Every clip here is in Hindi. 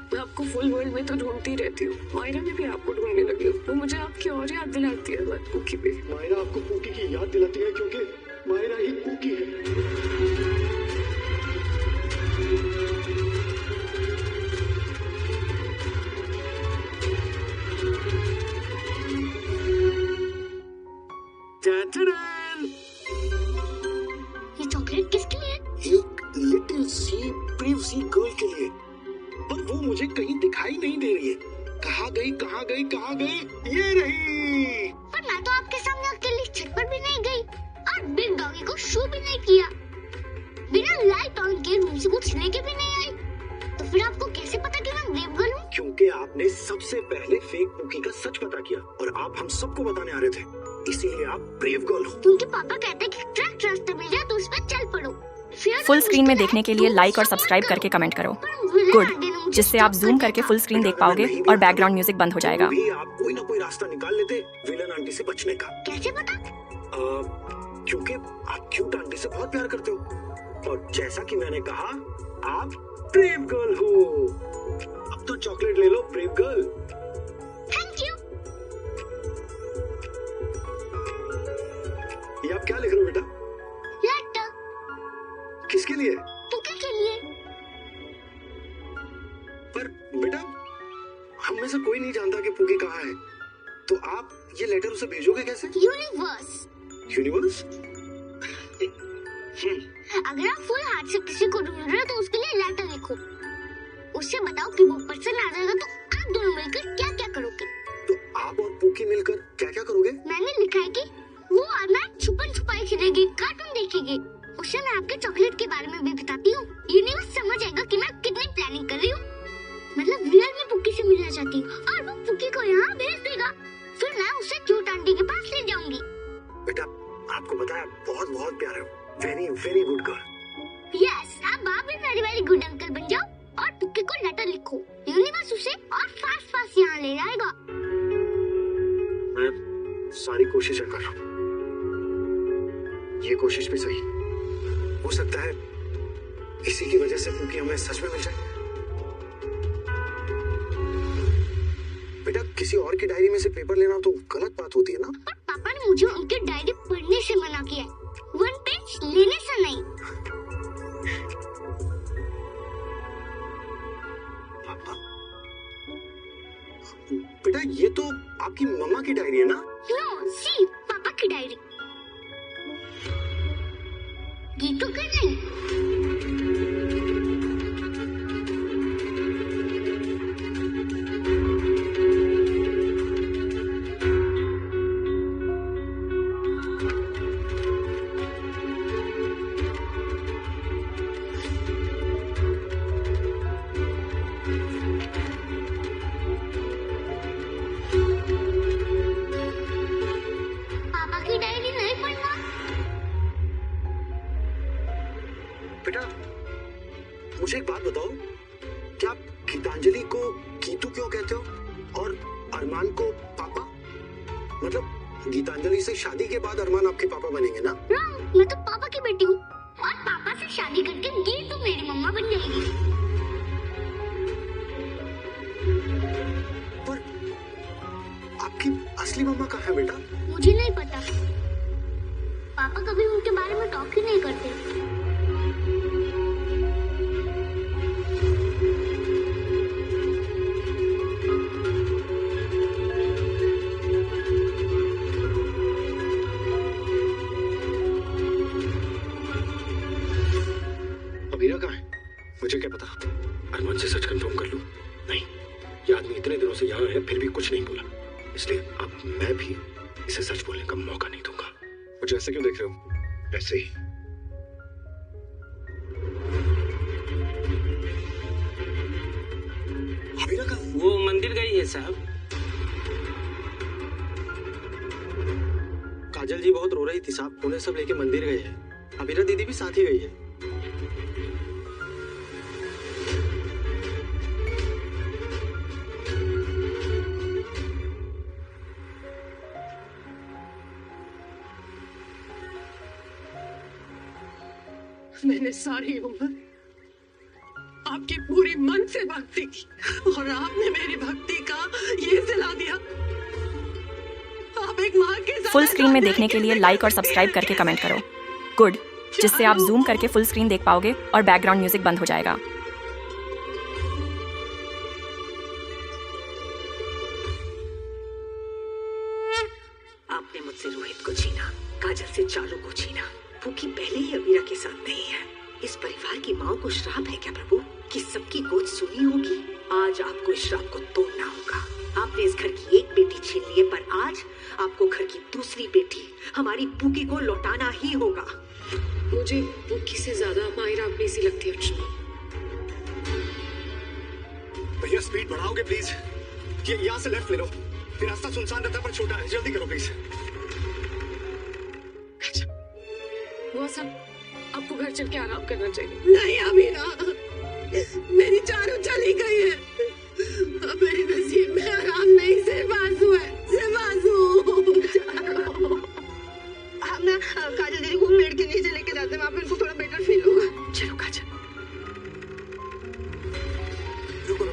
मैं आपको फुल वर्ल्ड में तो ढूंढती रहती हूँ, मायरा ने भी आपको ढूंढने लगी। वो मुझे आपकी और याद दिलाती है कुकी पे। मायरा आपको कुकी की याद दिलाती है क्योंकि मायरा ही कुकी है। ये चॉकलेट किसके लिए? एक लिटिल सी ब्रेव सी गर्ल के लिए, पर वो मुझे कहीं दिखाई नहीं दे रही है। कहाँ गई कहाँ गई कहाँ गई? ये रही। पर मैं तो आपके सामने अकेली छत पर भी नहीं गई और बिग डॉगी को शू भी नहीं किया। बिना लाइट ऑन किए रूम से कुछ लेके भी नहीं आई। तो फिर आपको कैसे पता कि मैं ब्रेव गर्ल हूँ? क्योंकि आपने सबसे पहले फेक कुकी का सच पता किया और आप हम सबको बताने आ रहे थे, इसीलिए आप ब्रेव गर्ल हो। क्योंकि पापा कहते हैं कि ट्रैक रास्ता मिल जाए तो उस पर चल पड़ो। फुल स्क्रीन में देखने के लिए लाइक और सब्सक्राइब करके कमेंट करो। गुड, जिससे आप जूम करके फुल स्क्रीन देख पाओगे और बैकग्राउंड म्यूजिक बंद हो जाएगा। भी आप कोई ना कोई रास्ता निकाल लेते विलन आंटी से बचने का। कैसे पता? क्योंकि आप क्यूट आंटी से बहुत प्यार करते हो और जैसा कि मैंने कहा, आप ब्रेव गर्ल हो। अब तो चॉकलेट ले लो ब्रेव गर्ल। Thank you. ये आप क्या लिख रहे हो बेटा? लेटर। किसके लिए? पुकी के लिए। पर बेटा, हम में से कोई नहीं जानता कि पुकी कहाँ है, तो आप ये लेटर उसे भेजोगे कैसे? यूनिवर्स। यूनिवर्स? अगर आप फुल हार्ट से किसी को ढूंढ रहे हो तो उसके लिए लेटर लिखो। उससे बताओ कि वो पर्सन आ जाएगा तो आप दोनों मिलकर क्या क्या करोगे। तो आप और पुकी मिलकर क्या क्या करोगे? मैंने लिखा है कि वो और मैं छुपन छुपाई खेलेंगे, कार्टून देखेंगे। उससे मैं आपके चॉकलेट के बारे में भी बताती हूँ। यूनिवर्स समझ जाएगा कि मैं कितनी प्लानिंग कर रही हूँ। मतलब रियल में पुकी से मिलना चाहती हूँ और वो पुकी को यहाँ भेज देगा। फिर मैं उसे क्यूट आंटी के पास ले जाऊंगी। बेटा, आपको पता है आप बहुत बहुत प्यारे हो। Very very good girl. Yes, अब आप भी वेरी वेरी गुड अंकल बन जाओ और पुकी को लेटर लिखो। यूनिवर्स उसे और फास्ट फास्ट यहाँ ले जाएगा। मैं सारी कोशिशें कर रहा हूँ। ये कोशिश भी सही हो सकता है, इसी की वजह से पुकी हमें सच में मिल जाए। बेटा, किसी और की डायरी में से पेपर लेना तो गलत बात होती है ना? पर पापा ने मुझे उनकी डायरी पढ़ने से मना किया है, 1 पेज लेने से नहीं। पापा? बेटा, ये तो आपकी मम्मा की डायरी है ना? नो, सी पापा की डायरी। गीतू की नहीं। पापा की डायरी नहीं पढ़ना। बेटा, मुझे एक बात बताओ, क्या आप गीतांजलि को गीतू क्यों कहते हो और अरमान को पापा? मतलब गीतांजलि से शादी के बाद अरमान आपके पापा बनेंगे ना? रॉन्ग, मैं तो पापा की बेटी हूँ और पापा से शादी करके गीतू मेरी मम्मा बन जाएगी। पर आपकी असली मम्मा कहाँ है बेटा? मुझे नहीं पता। पापा कभी उनके बारे में टॉक ही नहीं करते। अमीरा कहाँ है? मुझे क्या पता? अरमान से सच कंफर्म कर लूं? नहीं, ये आदमी इतने दिनों से यहाँ है फिर भी कुछ नहीं बोला, इसलिए अब मैं भी इसे सच बोलने का मौका नहीं दूंगा। मुझे ऐसे क्यों देख रहे हो? ऐसे ही। अमीरा कहाँ? वो मंदिर गई है साहब। काजल जी बहुत रो रही थी साहब, उन्हें सब लेके मंदिर गए हैं। अमीरा दीदी भी साथ ही गई है। मैंने सारी उम्र आपकी पूरी मन से भक्ति की और आपने मेरी भक्ति का ये सिला दिया। आप एक माँ के साथ फुल स्क्रीन में देखने के लिए लाइक और सब्सक्राइब करके कमेंट करो गुड, जिससे आप जूम करके फुल स्क्रीन देख पाओगे और बैकग्राउंड म्यूजिक बंद हो जाएगा। आपने मुझसे रोहित को छीना, काजल से चालू को छीना। फूकी पहले ही अबीरा के साथ नहीं है। इस परिवार की माँ को श्राप है क्या प्रभु कि सबकी गोद सुनी होगी? आज आपको इस श्राप को तोड़ना होगा। आपने इस घर की एक बेटी छीन ली है, पर आज आपको घर की दूसरी बेटी हमारी पूकी को लौटाना ही होगा। मुझे पूकी से ज्यादा मायरा अपनी सी लगती है अर्चना। भैया स्पीड बढ़ाओगे प्लीज? ये यहाँ से लेफ्ट ले लो, फिर रास्ता सुनसान रहता है पर छोटा है, जल्दी करो प्लीज। वो सब आपको घर चल के आराम करना चाहिए। नहीं अमीरा, मेरी चारों चली गई है। अब मेरे नसीब में आराम नहीं, सिर्फ आंसू है, सिर्फ आंसू। हम ना काजल दीदी को पेड़ के नीचे लेके जाते हैं, वहाँ पे उनको थोड़ा बेटर फील होगा। चलो काजल। रुको।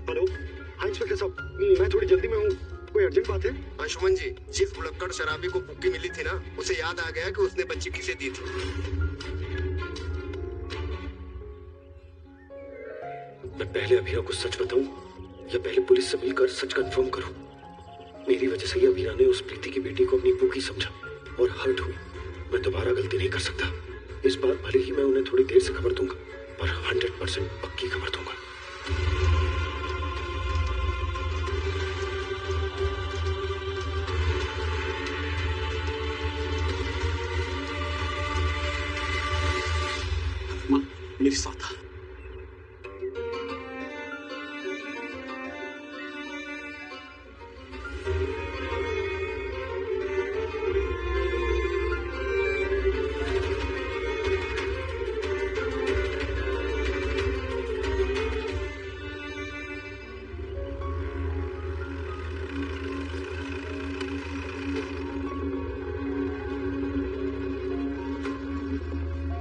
हेलो, हाँ इंस्पेक्टर साहब, मैं थोड़ी जल्दी में हूँ, कोई अर्जेंट बात है? अंशुमन जी, जिस भुलक्कड़ शराबी को पुक्की मिली थी ना, उसे याद आ गया कि उसने बच्ची किसे दी थी। मैं पहले अभीरा को सच बताऊं या पहले पुलिस से मिलकर सच कंफर्म करूं? मेरी वजह से ही अभीरा ने उस प्रीति की बेटी को अपनी पुक्की समझा और हर्ट हुई। मैं दोबारा गलती नहीं कर सकता। इस बार भले ही मैं उन्हें थोड़ी देर से खबर दूंगा, पर 100% पक्की खबर दूंगा। मेरे साथ आ।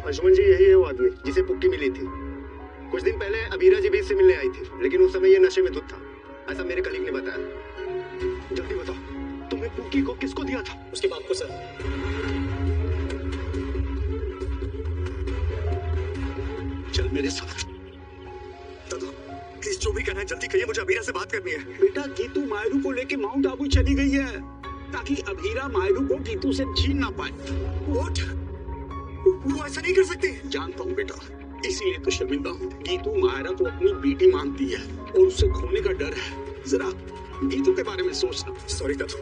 अंशुमन जी, यही है वो आदमी जिसे पुक्की मिली थी। कुछ दिन पहले अबीरा जी भी इससे मिलने आई थी, लेकिन उस समय ये नशे में धुत था, ऐसा मेरे कलीग ने बताया। जल्दी बताओ, तुमने पुक्की को किसको दिया था? उसके बाप को सर। चल मेरे साथ। दादा प्लीज जो भी कहना है जल्दी कहिए, मुझे अबीरा से बात करनी है। बेटा गीतू मायरू को लेके माउंट आबू चली गई है ताकि अबीरा मायरू को गीतू से छीन ना पाए। What? वो ऐसा नहीं कर सकती। जानता हूँ बेटा, इसीलिए तो शर्मिंदा हूँ। गीतू मायरा को अपनी बेटी मानती है और उसे खोने का डर है। जरा गीतू के बारे में सोचना। सॉरी दादू,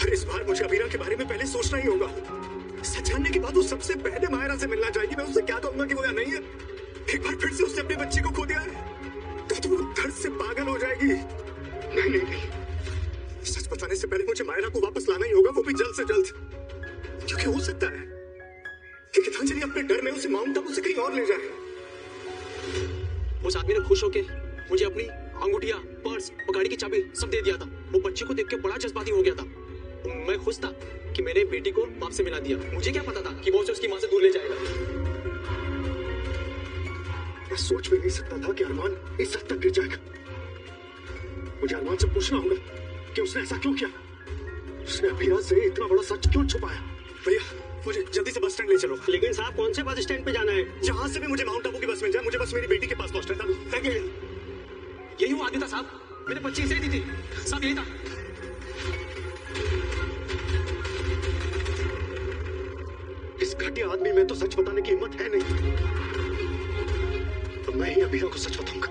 पर इस बार मुझे अबीरा के बारे में पहले सोचना ही होगा। सच जानने के बाद वो सबसे पहले मायरा से मिलना चाहेगी। मैं उससे क्या कहूंगा कि वो यहाँ नहीं है? एक बार फिर से उसने अपनी बच्ची को खो दिया है तो वो दर्द से पागल हो जाएगी। नहीं नहीं नहीं, सच बताने से पहले मुझे मायरा को वापस लाना ही होगा, वो भी जल्द से जल्द। क्योंकि हो सकता है कि गीतांजलि अपने डर में उसे माउंट आबू से कहीं और ले जाए। उस आदमी ने खुश होके मुझे अपनी अंगूठिया, पर्स और गाड़ी की चाबी सब दे दिया था। वो बच्ची को देख के बड़ा जज्बाती हो गया था। मैं खुश था कि मैंने बेटी को बाप से मिला दिया। मुझे क्या पता था कि वो उसे उसकी माँ से दूर ले जाएगा। मैं सोच भी नहीं सकता था कि अरमान इस हद तक गिर जाएगा। मुझे अरमान से पूछना होगा कि उसने ऐसा क्यों किया। उसने अबीरा से इतना बड़ा सच क्यों छुपाया। भैया मुझे जल्दी से बस स्टैंड ले चलो। लेकिन साहब कौन से बस स्टैंड पे जाना है? जहाँ से भी मुझे माउंट आबू की बस मिल जाए, मुझे बस मेरी बेटी के पास पहुंचना था। यही वो आदमी था साहब, मैंने पर्ची इसे दी थी साहब, यही था। इस घटिया आदमी में तो सच बताने की हिम्मत है नहीं, तो मैं ही अबीरा को सच बताऊंगा।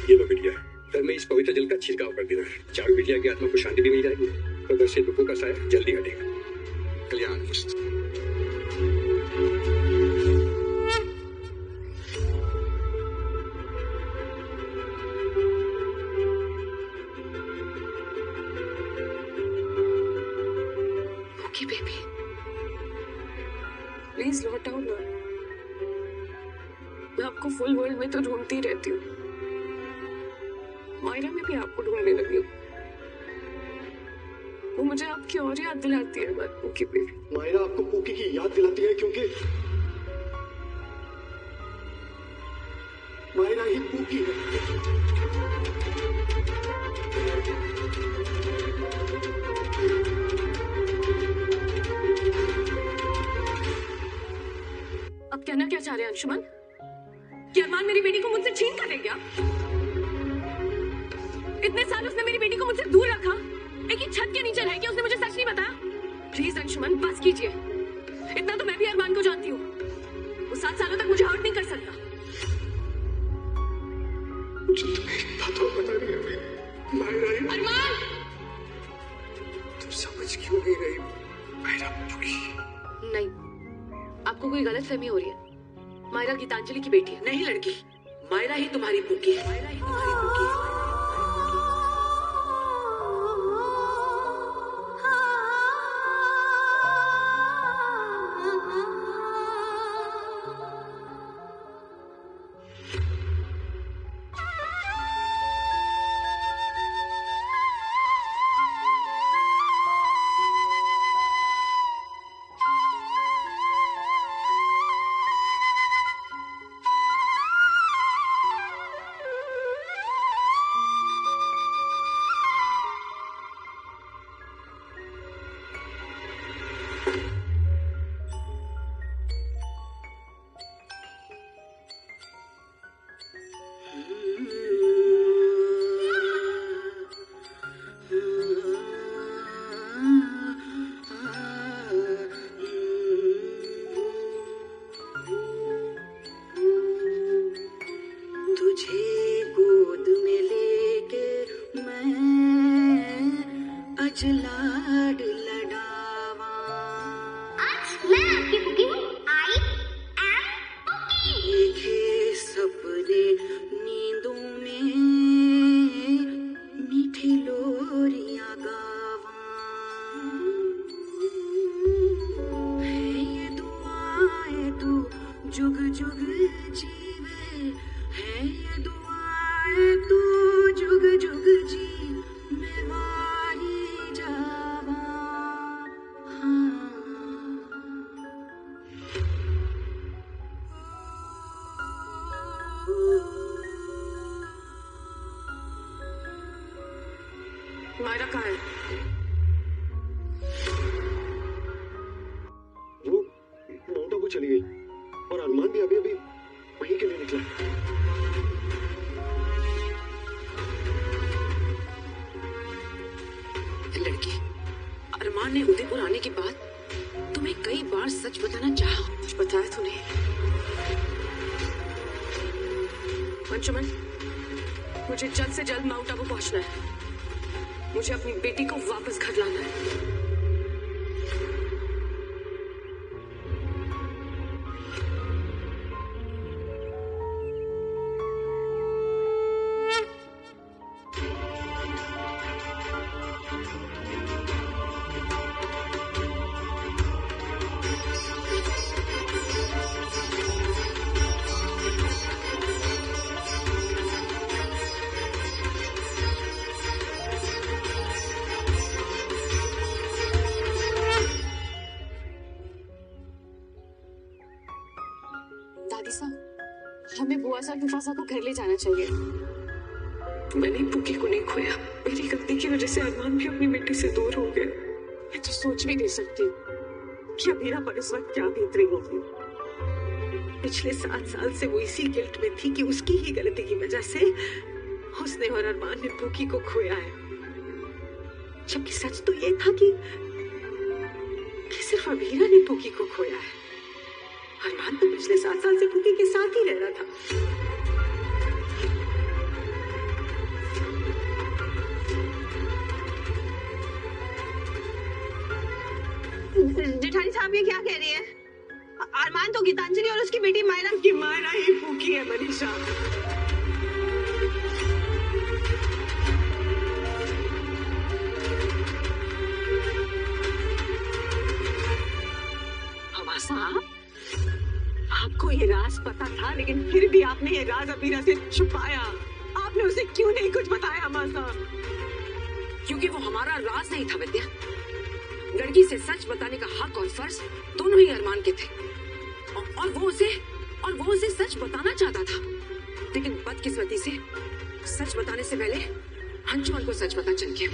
ये लो बिटिया, कल में इस पवित्र जल का छिड़काव कर देना। चारू बिटिया की आत्मा को शांति भी मिल जाएगी, तो से दुखों का साया जल्दी हटेगा। कल्याण मस्त। बेबी प्लीज लौट आओ ना, मैं आपको फुल वर्ल्ड में तो ढूंढती रहती हूँ, मायरा में भी आपको ढूंढने लगी हूँ। वो मुझे आपकी और याद दिलाती है पूकी बेबी। मायरा आपको पूकी की याद दिलाती है क्योंकि मायरा ही पूकी है। अब कहना क्या चाह रहे हैं अंशुमन? कि अरमान मेरी बेटी को मुझसे छीन कर ले गया? इतने साल उसने मेरी बेटी को मुझसे दूर रखा, एक ही छत के नीचे रह के उसने मुझे सच नहीं बताया। प्लीज अंशुमन बस कीजिए, इतना तो मैं भी अरमान को जानती हूँ, वो 7 सालों तक मुझे हर्ट नहीं कर सकता। मुझे तुम्हें एक बात और बता रही है मायरा, अरमान तुम समझ क्यों नहीं रही? मायरा पूकी नहीं, आपको कोई गलतफहमी हो रही है। मायरा गीतांजलि की बेटी है। नहीं लड़की, मायरा ही तुम्हारी पूकी है, मायरा ही तुम्हारी पूकी है। लाड लडावा। आज मैं आपकी पुकी हूँ। I am पुकी। देखे सपने नींदों में मीठी लोरियां गावा। है ये दुआएं तू जुग जुग जीवे, है ये दुआएं तू जुग जुग जी मैं वाही जावा। मायरा कहाँ है? वो माउंट आबू चली गई और अरमान भी अभी अभी वहीं के लिए निकला। लड़की, अरमान ने उदयपुर आने के बाद तुम्हें कई बार सच बताना चाहा, कुछ बताया तो नहीं। अंशुमन, मुझे जल्द से जल्द माउंट आबू पहुंचना है। मुझे अपनी बेटी को वापस घर लाना है। दादी साहब, हमें बुआ साहब मुफासा को घर ले जाना चाहिए। मैंने पुकी को नहीं खोया। मेरी गलती की वजह से अरमान भी अपनी बेटी से दूर हो गया। मैं तो सोच भी नहीं सकती कि अबीरा पर इस वक्त क्या बीत रही होगी। पिछले 7 साल से वो इसी गिल्ट में थी कि उसकी ही गलती की वजह से उसने और अरमान ने पुकी को खोया है, जबकि सच तो ये था कि सिर्फ अबीरा ने पुकी को खोया है। अरमान तो पिछले 7 साल से पुकी के साथ ही रह रहा था। जेठानी साहब ये क्या कह रही है? अरमान तो गीतांजलि और उसकी बेटी मायरा की मायरा ही पुकी है मनीषा। साहब, आपको ये राज पता था, लेकिन फिर भी आपने ये राज अबीरा से छुपाया। आपने उसे क्यों नहीं कुछ बताया अम्मा साहब? क्योंकि वो हमारा राज नहीं था विद्या। लड़की से सच बताने का हक और फर्ज दोनों ही अरमान के थे, और वो उसे सच बताना चाहता था, लेकिन बदकिस्मती से सच बताने से पहले अंजुमन को सच पता चल गया।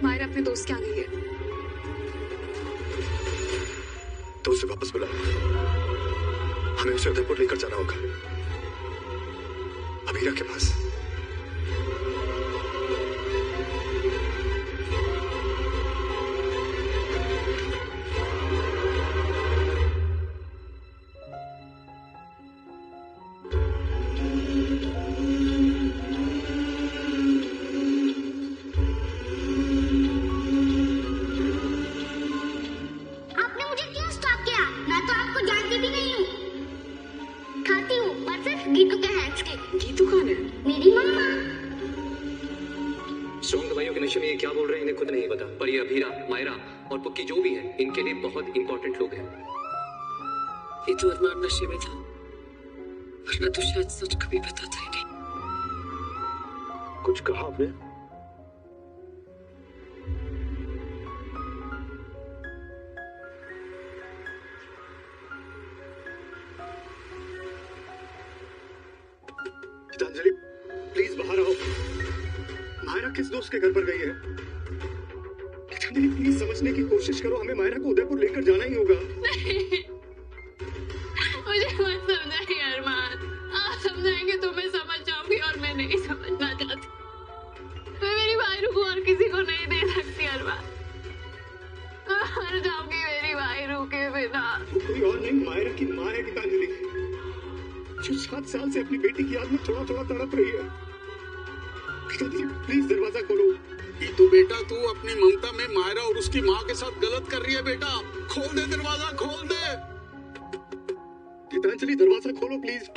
मायरा अपने दोस्त के आ गई है। तो उसे वापस बुला, हमें उसे उदयपुर लेकर जाना होगा, अबीरा के पास। गीतू कौन है? मेरी मम्मा। स्ट्रॉन्ग दवाइयों के नशे में ये क्या बोल रहे हैं इन्हें खुद नहीं पता, पर ये अबीरा, मायरा और पुक्की जो भी है, इनके लिए बहुत इंपॉर्टेंट लोग हैं। ये तो अरमान नशे में था, वरना तो शायद सच कभी बताता ही नहीं। कुछ कहा आपने? गीतांजलि, प्लीज बाहर आओ। मायरा किस दोस्त के घर पर गई है? गीतांजलि, प्लीज समझने की कोशिश करो, हमें मायरा को उदयपुर लेकर जाना ही होगा। मुझे मत समझाइए अरमान, आप समझाएंगे तो मैं समझ जाऊंगी, और मैं नहीं समझना चाहती। मैं मेरी मायरू को और किसी को नहीं दे सकती अरमान। मर जाऊंगी मेरी मायरू के बिना। वो कोई और नहीं, मायरा की माँ है गीतांजलि, जो 7 साल से अपनी बेटी की याद में थोड़ा थोड़ा तड़प रही है। गीतांजलि, प्लीज दरवाजा खोलो। तो बेटा तू अपनी ममता में मायरा और उसकी माँ के साथ गलत कर रही है बेटा। खोल दे दरवाजा, खोल दे। गीतांजलि, दरवाजा खोलो प्लीज।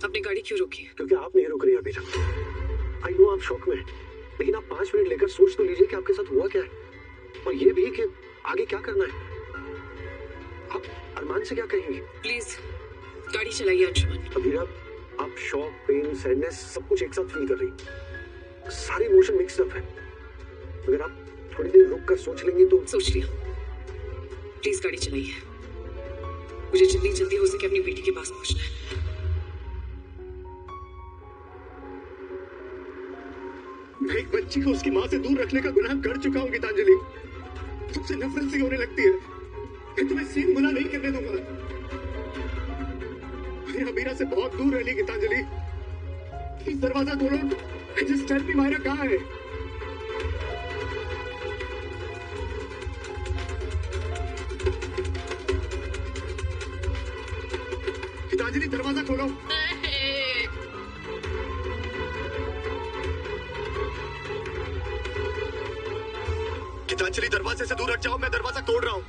आपने गाड़ी क्यों रोकी? क्योंकि आप नहीं रुक रही अभी तक। आई नो आप शौक में, लेकिन आप 5 मिनट लेकर सोच तो लीजिए कि आपके साथ हुआ क्या है, और ये भी कि आगे क्या करना है। आप अरमान से क्या कहेंगे? प्लीज गाड़ी चलाइए अंशुमन। अबीरा, आप शॉक, पेन, सैडनेस सब कुछ एक साथ फील कर रही, सारे इमोशन मिक्स्ड अप है। अगर आप थोड़ी देर रुक कर सोच लेंगी तो। सोच लिया। प्लीज गाड़ी चलाइए, मुझे जितनी जल्दी हो सके अपनी बेटी के पास पहुंचना है। मैं एक बच्ची को उसकी माँ से दूर रखने का गुनाह कर चुका हूँ गीतांजलि। तुमसे नफरत सी होने लगती है। मैं तुम्हें सीन गुनाह नहीं करने दूंगा। मैं अबीरा से बहुत दूर रहनी गीतांजलि। प्लीज दरवाजा खोलो। जस्ट टेल मी मायरा कहाँ है? गीतांजलि, दरवाजा खोलो। गीतांजलि, दरवाजे से दूर हट जाओ, मैं दरवाजा तोड़ रहा हूँ।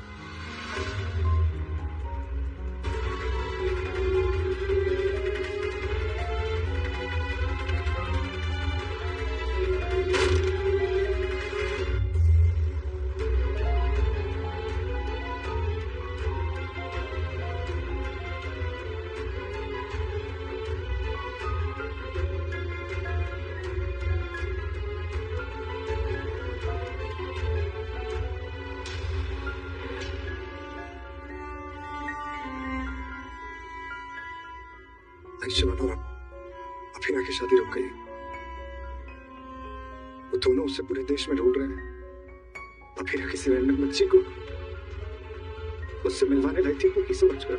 आयुष्मान और अभिरा की शादी रुक गई। वो दोनों उसे पूरे देश में ढूंढ रहे हैं। अभिरा किसी रैंडम बच्ची को उससे मिलवाने लाई थी, वो ही समझ गया।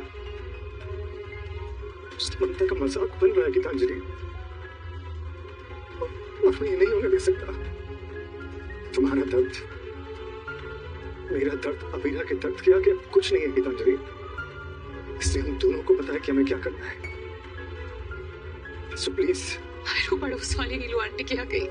उसकी ममता का मजाक बन रहा है गीतांजलि, और मैं ये नहीं होने दे सकता। तुम्हारा दर्द, मेरा दर्द, अभिरा के दर्द के आगे कुछ नहीं है गीतांजलि। इसलिए हम दोनों को पता है कि हमें क्या करना है। So please. वो पड़ोस वाली नीलू आंटी क्या गई?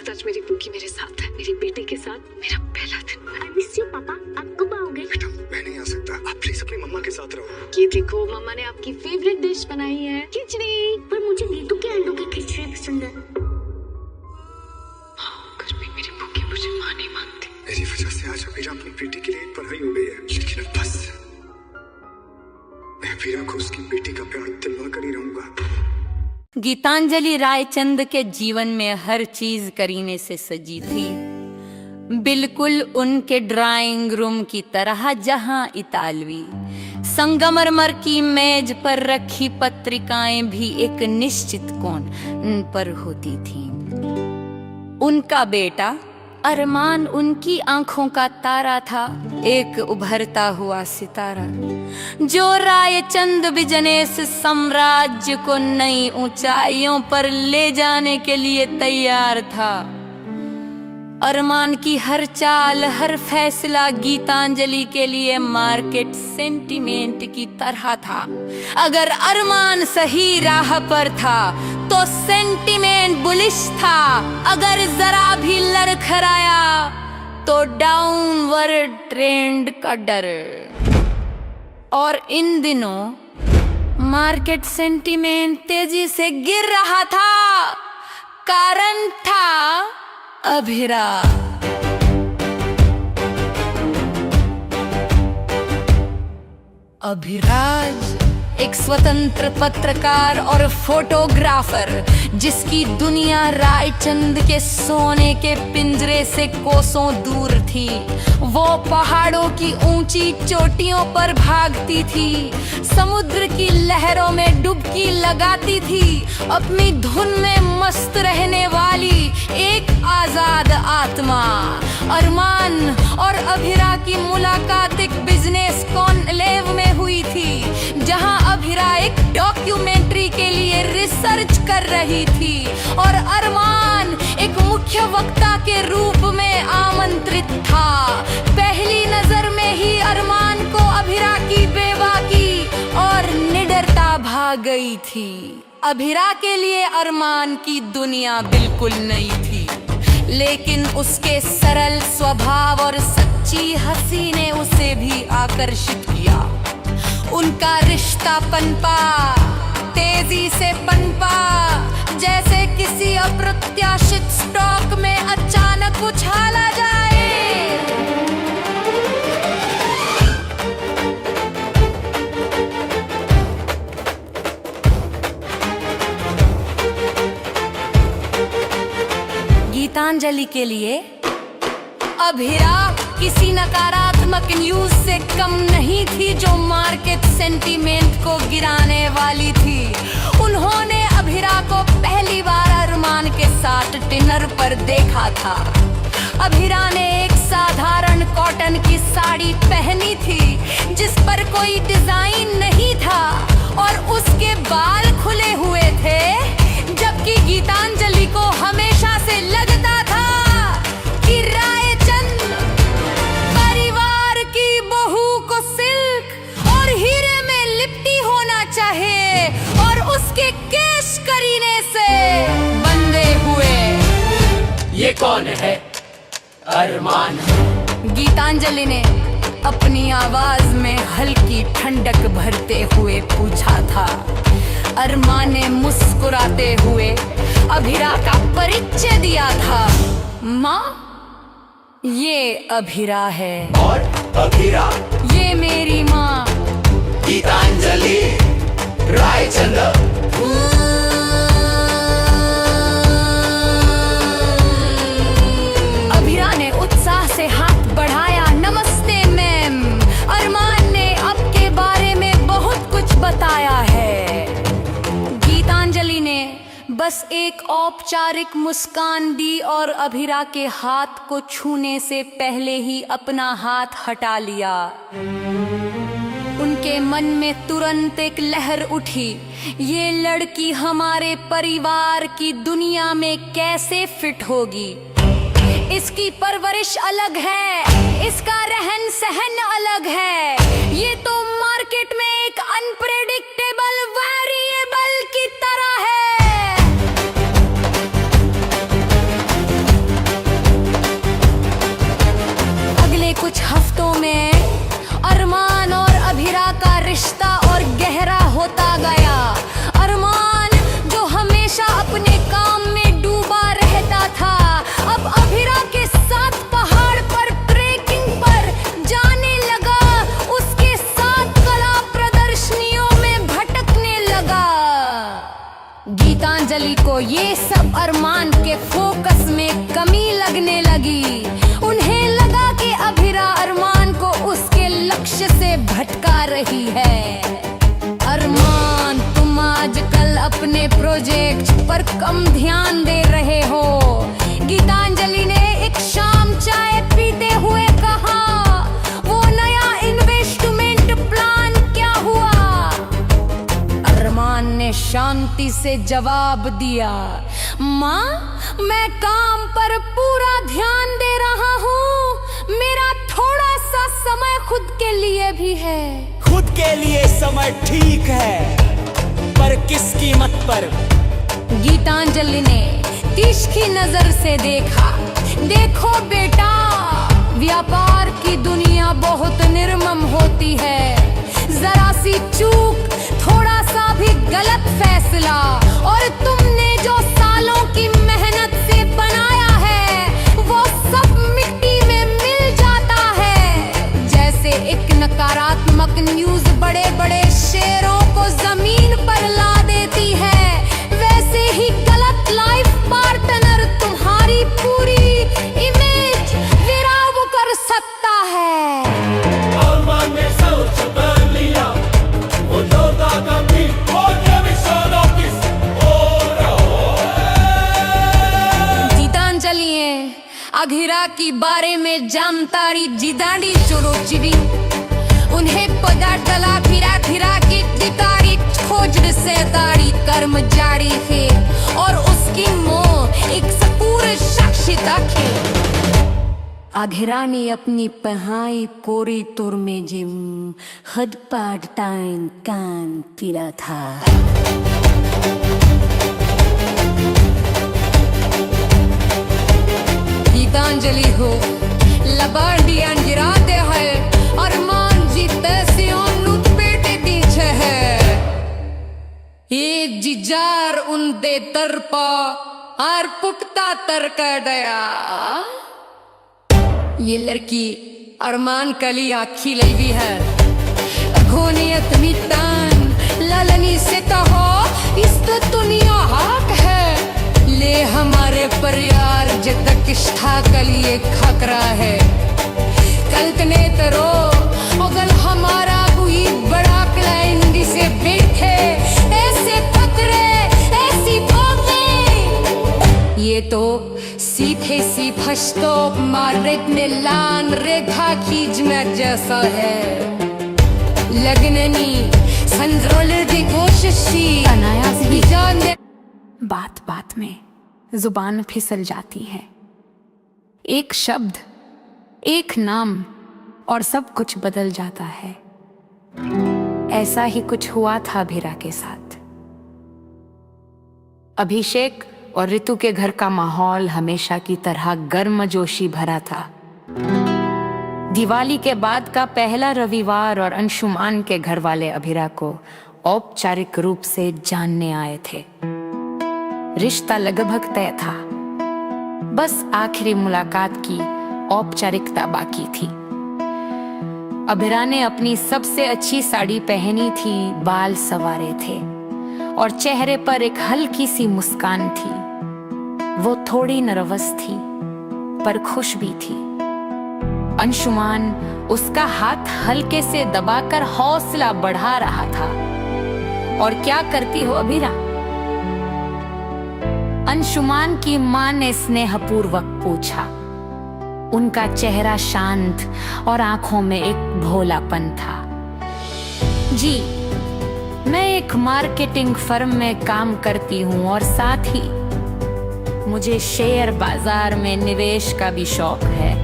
आज मेरी बुकी मेरे साथ है, मेरी बेटी के साथ मेरा पहला दिन। I miss you, पापा। आप कब आओगे? मैं नहीं आ सकता, आप प्लीज अपनी मम्मा के साथ रहो। ये देखो, मम्मा ने आपकी फेवरेट डिश बनाई है, खिचड़ी। पर मुझे नीतू के अंडों की खिचड़ी पसंद है। घर में मेरी बुकी मुझे मां नहीं मानती। मेरी वजह से आज अभिरा अपनी बेटी के लिए पढ़ाई हो गई है, लेकिन अब बस मैं अभिरा को उसकी बेटी का प्यार दिलवा कर ही रहूंगा। गीतांजलि रायचंद के जीवन में हर चीज करीने से सजी थी, बिल्कुल उनके ड्राइंग रूम की तरह, जहां इतालवी संगमरमर की मेज पर रखी पत्रिकाएं भी एक निश्चित कोण पर होती थीं। उनका बेटा अरमान उनकी आंखों का तारा था, एक उभरता हुआ सितारा जो रायचंद बिजनेस साम्राज्य को नई ऊंचाइयों पर ले जाने के लिए तैयार था। अरमान की हर चाल, हर फैसला गीतांजलि के लिए मार्केट सेंटिमेंट की तरह था। अगर अरमान सही राह पर था तो सेंटिमेंट बुलिश था, अगर जरा भी लड़खड़ाया तो डाउनवर्ड ट्रेंड का डर। और इन दिनों मार्केट सेंटिमेंट तेजी से गिर रहा था, कारण था अभिरा। अभिराज एक स्वतंत्र पत्रकार और फोटोग्राफर, जिसकी दुनिया रायचंद के सोने के पिंजरे से कोसों दूर थी। वो पहाड़ों की ऊंची चोटियों पर भागती थी, समुद्र की लहरों में डुबकी लगाती थी, अपनी धुन में मस्त रहने वाली एक आजाद आत्मा। अरमान और अभिरा की मुलाकात एक बिजनेस कॉन्क्लेव में हुई थी, जहां अभिरा एक डॉक्यूमेंट्री के लिए रिसर्च कर रही थी और अरमान एक मुख्य वक्ता के रूप में आमंत्रित था। पहली नजर में ही अरमान को अभिरा की बेबाकी और निडरता भा गई थी। अभिरा के लिए अरमान की दुनिया बिल्कुल नई थी, लेकिन उसके सरल स्वभाव और सच्ची हंसी ने उसे भी आकर्षित किया। उनका रिश्ता पनपा, तेजी से पनपा, जैसे किसी अप्रत्याशित स्टॉक में अचानक उछाला जाए। गीतांजलि के लिए अभिरा किसी नकारात्मक न्यूज से कम नहीं थी जो मार्केट सेंटीमेंट को गिराने वाली थी। उन्होंने अभिरा को पहली बार अरमान के साथ डिनर पर देखा था। अभिरा ने एक साधारण कॉटन की साड़ी पहनी थी जिस पर कोई डिजाइन नहीं था और उसके बाल खुले हुए थे, जबकि गीतांजलि को हमेशा से लगता था कि रायचंद परिवार की बहू को सिल्क और हीरे में लिपटी होना चाहिए और उसके केश करीने से बंधे हुए। ये कौन है? अरमान। गीतांजलि ने अपनी आवाज में हल्की ठंडक भरते हुए पूछा था। अरमान ने मुस्कुराते हुए अभिरा का परिचय दिया था। माँ, ये अभिरा है। और अभिरा? ये मेरी माँ गीतांजलि रायचंद्र। अभिरा ने उत्साह से हाथ बढ़ाया। नमस्ते मैम। अरमान ने आपके बारे में बहुत कुछ बताया है। गीतांजलि ने बस एक औपचारिक मुस्कान दी और अभिरा के हाथ को छूने से पहले ही अपना हाथ हटा लिया। उनके मन में तुरंत एक लहर उठी। ये लड़की हमारे परिवार की दुनिया में कैसे फिट होगी? इसकी परवरिश अलग है, इसका रहन सहन अलग है। ये तो मार्केट में एक अनप्रेडिक्टेबल वेरिएबल की तरह है। अगले कुछ हफ्तों में अरमान और अभिरा का रिश्ता और गहरा होता गया। अरमान जो हमेशा अपने काम में डूबा रहता था, अब अभिरा के साथ पहाड़ पर ट्रेकिंग पर जाने लगा। उसके साथ कला प्रदर्शनियों में भटकने लगा। गीतांजलि को ये सब अरमान के फोकस में कमी लगने लगी। उन्हें लगा कि अभिरा अरमान को उसके लक्ष्य से भटका रही है। अरमान, तुम आजकल अपने प्रोजेक्ट पर कम ध्यान दे रहे हो। गीतांजलि ने एक शाम चाय पीते हुए कहा। वो नया इन्वेस्टमेंट प्लान क्या हुआ? अरमान ने शांति से जवाब दिया, माँ, मैं काम पर पूरा ध्यान दे रहा हूँ। मेरा थोड़ा सा समय खुद के लिए भी है। खुद के लिए समय ठीक है, पर किस कीमत पर? गीतांजलि ने तीखी नजर से देखा। देखो बेटा, व्यापार की दुनिया बहुत निर्मम होती है। जरा सी चूक, थोड़ा सा भी गलत फैसला, और तुमने जो सालों की मेहनत से बनाया है वो सब मिट्टी में मिल जाता है। जैसे एक नकारात्मक न्यूज़ बड़े बड़े शेरों को जमीन पर ला देती है, वैसे ही गलत लाइफ पार्टनर तुम्हारी पूरी इमेज विराम कर सकता है। अरमान ने सोच बदल लिया, वो लोगा कभी होने विशालों किस और गीतांजलि अघिरा की बारे में जानकारी जिदानी चोरो चिड़ी। उन्हें पदार्थला फिरा फिरा की दिकारी खोज से दारी कर्म जारी है और उसकी मोह एक सपूर साक्षिता है। अघिरा ने अपनी पढ़ाई पूरी तौर में जिम हद पार्ट टाइम काम किया था। गीतांजलि हो लबाड़ियां गिराते हैं, अरमान जीते सियों लूट पेटे दीछे है। ये जिजार उन दे तरपा और पुख्ता तर कर दया। ये लड़की अरमान कली आखी लगी है। घोनियत मितान ललनी से तो हो, इस तो दुनिया हाक है। ले हमारे परिवार जतक इष्ठा कलिए खकरा है। कल्पने तरो अगर हमारा कोई बड़ा क्लाइंट से बैठे, ऐसे पकड़े ऐसी भोगे। ये तो सीधे सी फश्तो मार्केट में लान रेखा खींचना जैसा है। लगननी संजोल की कोशिश अनायास ही जान दे। बात बात में जुबान फिसल जाती है। एक शब्द, एक नाम और सब कुछ बदल जाता है। ऐसा ही कुछ हुआ था अभिरा के साथ। अभिषेक और ऋतु के घर का माहौल हमेशा की तरह गर्मजोशी भरा था। दिवाली के बाद का पहला रविवार और अंशुमान के घर वाले अभिरा को औपचारिक रूप से जानने आए थे। रिश्ता लगभग तय था, बस आखिरी मुलाकात की औपचारिकता बाकी थी। अभिरा ने अपनी सबसे अच्छी साड़ी पहनी थी, बाल संवारे थे और चेहरे पर एक हल्की सी मुस्कान थी। वो थोड़ी नर्वस थी पर खुश भी थी। अंशुमान उसका हाथ हल्के से दबाकर हौसला बढ़ा रहा था। और क्या करती हो अभिरा? अंशुमान की मां ने स्नेहपूर्वक पूछा। उनका चेहरा शांत और आंखों में एक भोलापन था। जी, मैं एक मार्केटिंग फर्म में काम करती हूँ और साथ ही मुझे शेयर बाजार में निवेश का भी शौक है।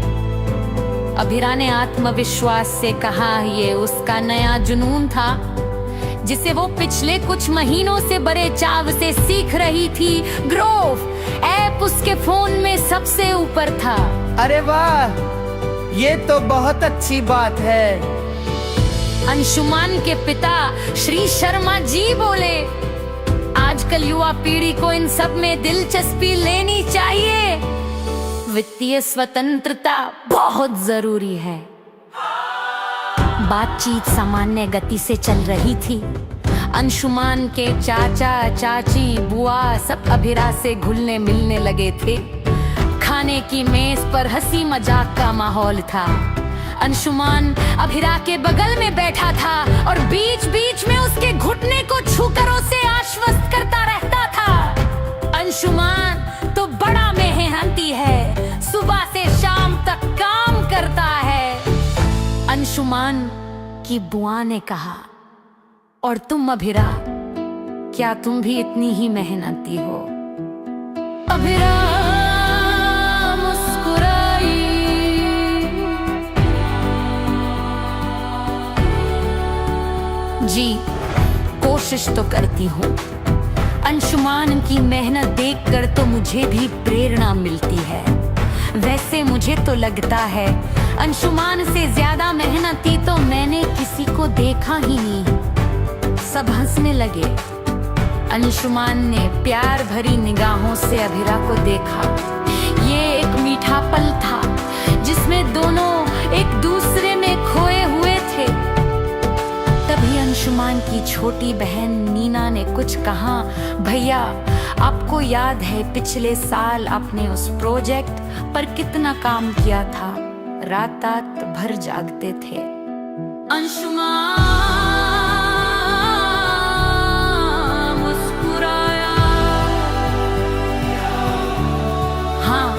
अभिरा ने आत्मविश्वास से कहा। ये उसका नया जुनून था जिसे वो पिछले कुछ महीनों से बड़े चाव से सीख रही थी। ग्रोव ऐप उसके फोन में सबसे ऊपर था। अरे वाह, ये तो बहुत अच्छी बात है। अंशुमान के पिता श्री शर्मा जी बोले, आजकल युवा पीढ़ी को इन सब में दिलचस्पी लेनी चाहिए। वित्तीय स्वतंत्रता बहुत जरूरी है। बातचीत सामान्य गति से चल रही थी। अंशुमान के चाचा चाची बुआ सब अभिरा से घुलने मिलने लगे थे। खाने की मेज पर हंसी मजाक का माहौल था। अंशुमान अभिरा के बगल में बैठा था और बीच बीच में उसके घुटने को छूकर उसे आश्वस्त करता रहता था। अंशुमान तो बड़ा मेहनती है, सुबह से शाम तक काम करता है। अंशुमान की बुआ ने कहा, और तुम अभिरा, क्या तुम भी इतनी ही मेहनती हो? अभिरा मुस्कुराई। जी, कोशिश तो करती हूँ। अंशुमान की मेहनत देखकर तो मुझे भी प्रेरणा मिलती है। वैसे मुझे तो लगता है अंशुमान से ज्यादा मेहनती तो मैंने किसी को देखा ही नहीं। सब हंसने लगे। अंशुमान ने प्यार भरी निगाहों से अभिरा को देखा। ये एक मीठा पल था जिसमें दोनों एक दूसरे में खोए हुए थे। तभी अंशुमान की छोटी बहन नीना ने कुछ कहा। भैया, आपको याद है पिछले साल आपने उस प्रोजेक्ट पर कितना काम किया था? रात भर जागते थे। अंशुमान मुस्कुराया। हाँ,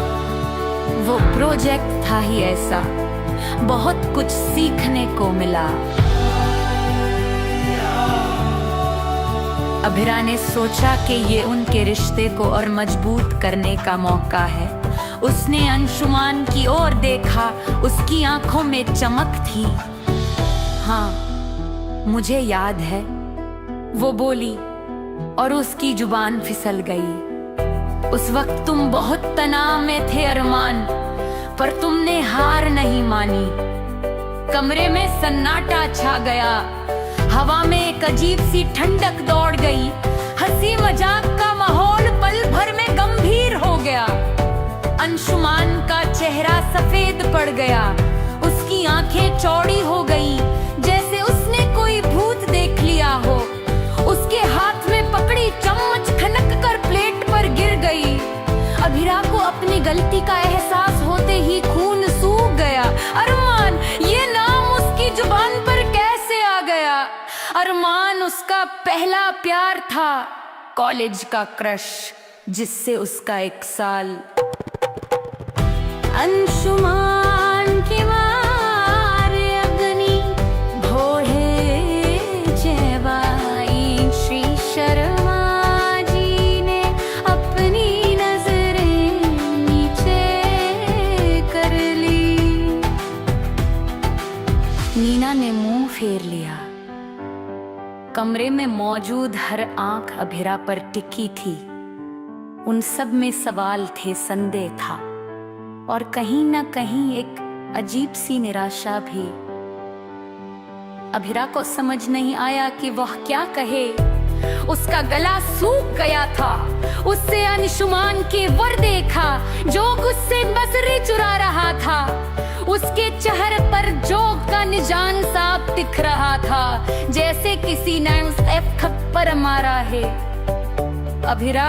वो प्रोजेक्ट था ही ऐसा। बहुत कुछ सीखने को मिला। अभिरा ने सोचा कि ये उनके रिश्ते को और मजबूत करने का मौका है। उसने अंशुमान की ओर देखा। उसकी आंखों में चमक थी। हाँ, मुझे याद है, वो बोली और उसकी जुबान फिसल गई। उस वक्त तुम बहुत तनाव में थे अरमान, पर तुमने हार नहीं मानी। कमरे में सन्नाटा छा गया। हवा में एक अजीब सी ठंडक दौड़ गई। हंसी मजाक का माहौल पल भर में गंभीर हो गया। अंशुमान का चेहरा सफेद पड़ गया। उसकी आंखें चौड़ी हो गई, जैसे उसने कोई भूत देख लिया हो। उसके हाथ में पकड़ी चम्मच खनक कर प्लेट पर गिर गई। अभिरा को अपनी गलती का एहसास होते ही खून सूख गया। अरमान, ये नाम उसकी जुबान पर कैसे आ गया? अरमान उसका पहला प्यार था, कॉलेज का क्रश, जिससे उसका 1 साल। अंशुमान की मारे अग्नि भोहे जेवाई। श्री शर्मा जी ने अपनी नजरें नीचे कर ली। नीना ने मुंह फेर लिया। कमरे में मौजूद हर आंख अभिरा पर टिकी थी। उन सब में सवाल थे, संदेह था और कहीं न कहीं एक अजीब सी निराशा भी। अभिरा को समझ नहीं आया कि वह क्या कहे। उसका गला सूख गया था। उससे अंशुमान के वर देखा जो उससे नजरें चुरा रहा था। उसके चेहरे पर जोग का निशान साफ दिख रहा था, जैसे किसी ने उसे थप्पड़ मारा है। अभिरा,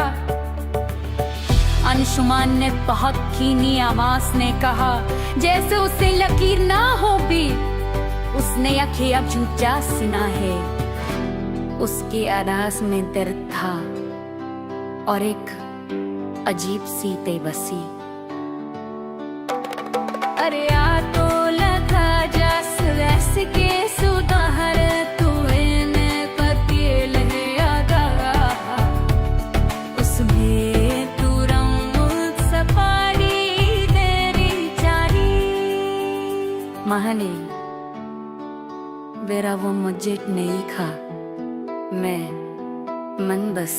अंशुमान ने बहुत कीनी आवाज में कहा, जैसे उसे लकीर ना हो भी। उसने आंखें अब झुंझा सुना है। उसके आवाज में दर्द था और एक अजीब सी बेबसी। अरे आ तो लगा जस रस के सुधार तुए ने पतिल है आगा। उसमें तू रंग सफारी तेरी जानी। महानी, मेरा वो मुझे नहीं खा। मैं मन बस,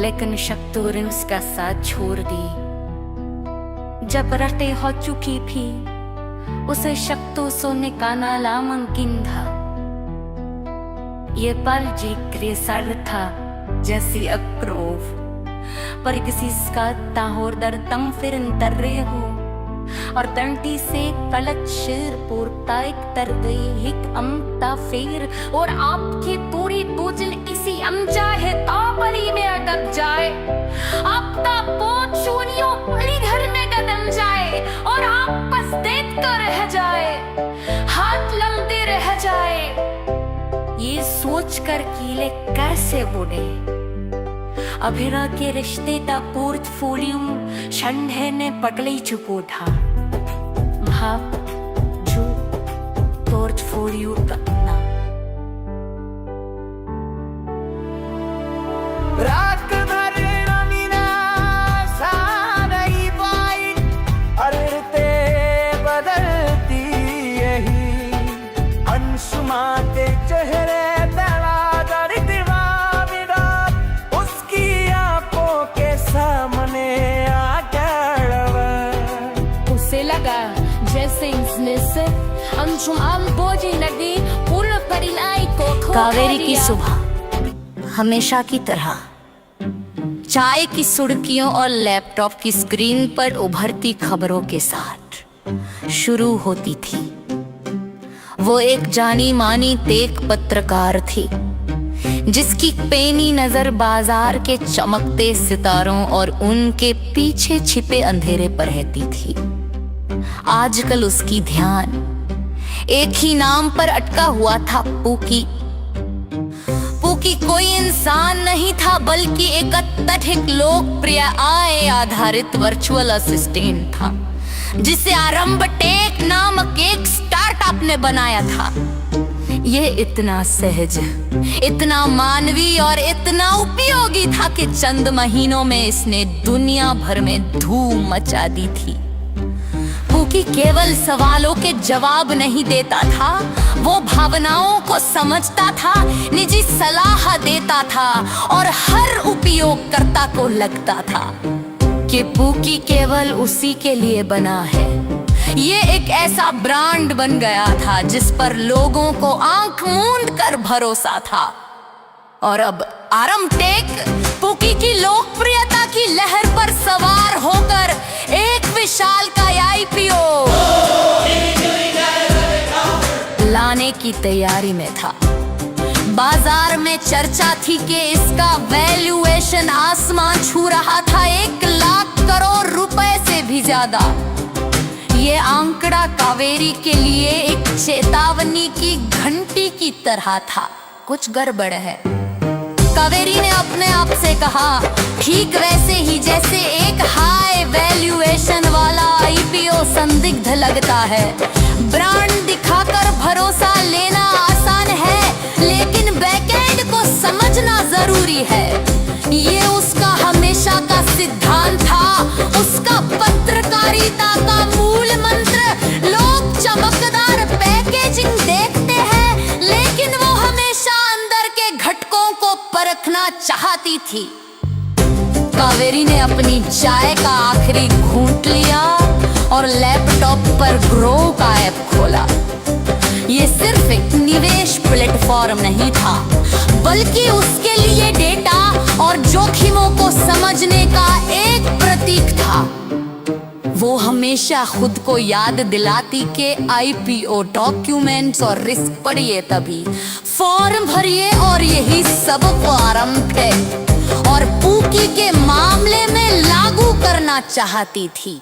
लेकिन शक्तों ने उसका साथ छोड़ दी। जब रटे हो चुकी थी, उसे शक्तों से निकालना नामुमकिन था। ये पल जिक्र सर था जैसे अक्रोव, पर किसी का ताहोर दर तम फिर तर्रे हो। और तंटी से कलच शेर पोरता एक तर गई एक अमता फेर। और आपकी पूरी दूजन इसी अमजा है तापली में अटक जाए। आपका पोत शून्यों पली घर में कदम जाए और आप बस देखते रह जाए, हाथ लंबते रह जाए। ये सोच कर कीले कैसे बुढ़े। अभिरा के रिश्ते का पोर्टफोलियो शंढे ने पकड़े चुको था। भाव जो पोर्टफोलियो अपना। रात भर नमीना सा नहीं पाई, अरते बदलती यही अंशुमा के चेहरे कावेरी की सुबह हमेशा की तरह चाय की सुर्खियों और लैपटॉप की स्क्रीन पर उभरती खबरों के साथ शुरू होती थी। वो एक जानी मानी तेज पत्रकार थी, जिसकी पैनी नजर बाजार के चमकते सितारों और उनके पीछे छिपे अंधेरे पर रहती थी। आजकल उसकी ध्यान एक ही नाम पर अटका हुआ था, पूकी। पूकी कोई इंसान नहीं था, बल्कि एक अत्यधिक लोकप्रिय आय आधारित वर्चुअल असिस्टेंट था, जिसे आरंभ टेक नामक एक स्टार्टअप ने बनाया था। ये इतना सहज, इतना मानवीय और इतना उपयोगी था कि चंद महीनों में इसने दुनिया भर में धूम मचा दी थी। पूकी केवल सवालों के जवाब नहीं देता था, वो भावनाओं को समझता था, निजी सलाह देता था और हर उपयोगकर्ता को लगता था कि पूकी केवल उसी के लिए बना है। ये एक ऐसा ब्रांड बन गया था जिस पर लोगों को आंख मूंद कर भरोसा था। और अब आरंभ टेक पूकी की लोकप्रियता की लहर पर सवार होकर एक विशाल का IPO लाने की तैयारी में था। बाजार में चर्चा थी कि इसका वैल्यूएशन आसमान छू रहा था, 1 लाख करोड़ रुपए से भी ज्यादा। ये आंकड़ा कावेरी के लिए एक चेतावनी की घंटी की तरह था, कुछ गड़बड़ है। कावेरी ने अपने आप से कहा, ठीक वैसे ही जैसे एक हाई वैल्यूएशन वाला IPO संदिग्ध लगता है। ब्रांड दिखाकर भरोसा लेना आसान है, लेकिन बैकएंड को समझना जरूरी है। ये उसका हमेशा का सिद्धांत था, उसका पत्रकारिता का मूल मंत्र। लोग चमकदार पैकेजिंग देखते हैं, लेकिन वो हमेशा अंदर के घटकों को परखना चाहती थी। कावेरी ने अपनी चाय का आखिरी घूंट लिया और लैपटॉप लैपटॉप पर ग्रो का ऐप खोला। ये सिर्फ एक निवेश प्लेटफॉर्म नहीं था, बल्कि उसके लिए डेटा और जोखिमों को समझने का एक प्रतीक था। वो हमेशा खुद को याद दिलाती कि IPO डॉक्यूमेंट्स और रिस्क पढ़िए, तभी फॉर्म भरिए और यही सब आरंभ है, और पूकी के मामले में लागू करना चाहती थी।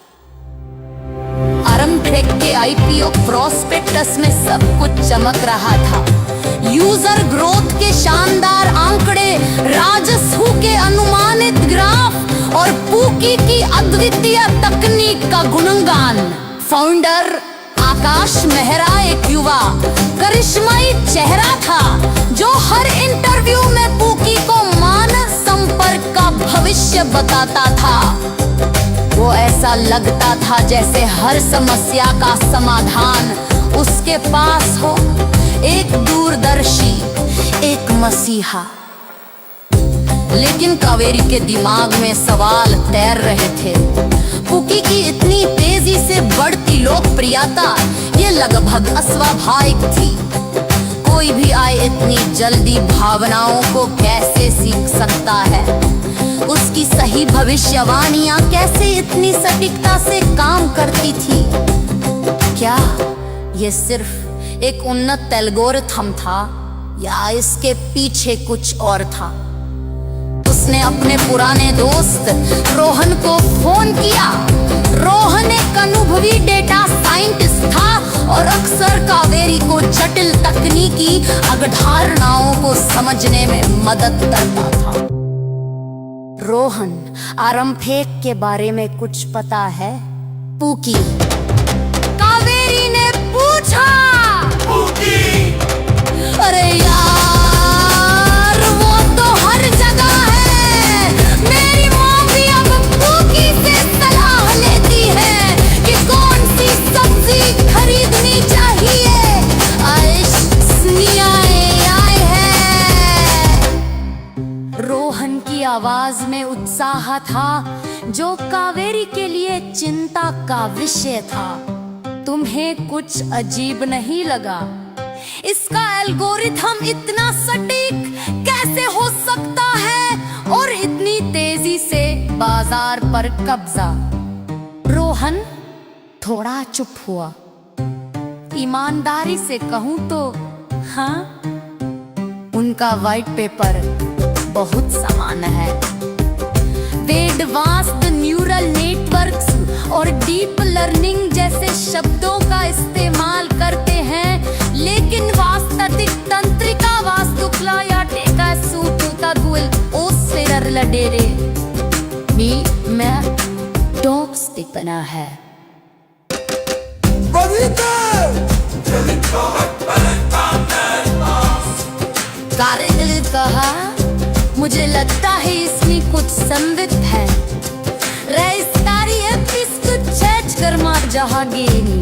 आरंभेक के IPO प्रोस्पेक्टस में सब कुछ चमक रहा था। यूजर ग्रोथ के शानदार आंकड़े, राजस्व के अनुमानित ग्राफ और पूकी की अद्वितीय तकनीक का गुणगान। फाउंडर आकाश मेहरा एक युवा करिश्माई चेहरा था, जो हर इंटरव्यू में पूकी को मानव संपर्क का भविष्य बताता था। वो ऐसा लगता था जैसे हर समस्या का समाधान उसके पास हो, एक दूरदर्शी, एक मसीहा। लेकिन कावेरी के दिमाग में सवाल तैर रहे थे। पूकी की इतनी तेजी से बढ़ती लोकप्रियता ये लगभग अस्वाभाविक थी। कोई भी आए इतनी जल्दी भावनाओं को कैसे सीख सकता है? उसकी सही भविष्यवाणियां कैसे इतनी सटीकता से काम करती थी? क्या ये सिर्फ एक उन्नत एल्गोरिथम था या इसके पीछे कुछ और था? उसने अपने पुराने दोस्त रोहन को फोन किया। रोहन एक अनुभवी डेटा साइंटिस्ट था और अक्सर कावेरी को जटिल तकनीकी अवधारणाओं को समझने में मदद करता था। रोहन, आरंभेक के बारे में कुछ पता है? पूकी, कावेरी ने पूछा। पूकी, अरे यार वो तो हर जगह है। मेरी माँ भी अब पूकी से सलाह लेती है कि कौन सी सब्जी खरीदनी चाहिए। रोहन की आवाज में उत्साह था, जो कावेरी के लिए चिंता का विषय था। तुम्हें कुछ अजीब नहीं लगा? इसका एल्गोरिथम इतना सटीक कैसे हो सकता है और इतनी तेजी से बाजार पर कब्जा? रोहन थोड़ा चुप हुआ। ईमानदारी से कहूं तो हाँ, उनका व्हाइट पेपर बहुत समान है। वे एडवांस्ड न्यूरल नेटवर्क्स और डीप लर्निंग जैसे शब्दों का इस्तेमाल करते हैं, लेकिन वास्तविक तंत्रिका वास्तुकला या टेका सूटता गुल ओसेरर लडेरे मैं डॉक्स्टिक बना है। कारिगल कहा, मुझे लगता है इसमें कुछ संदित है। रईस्तारी छेच कर मार जहांगीर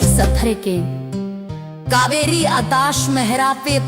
सफर के। कावेरी आकाश मेहरा पे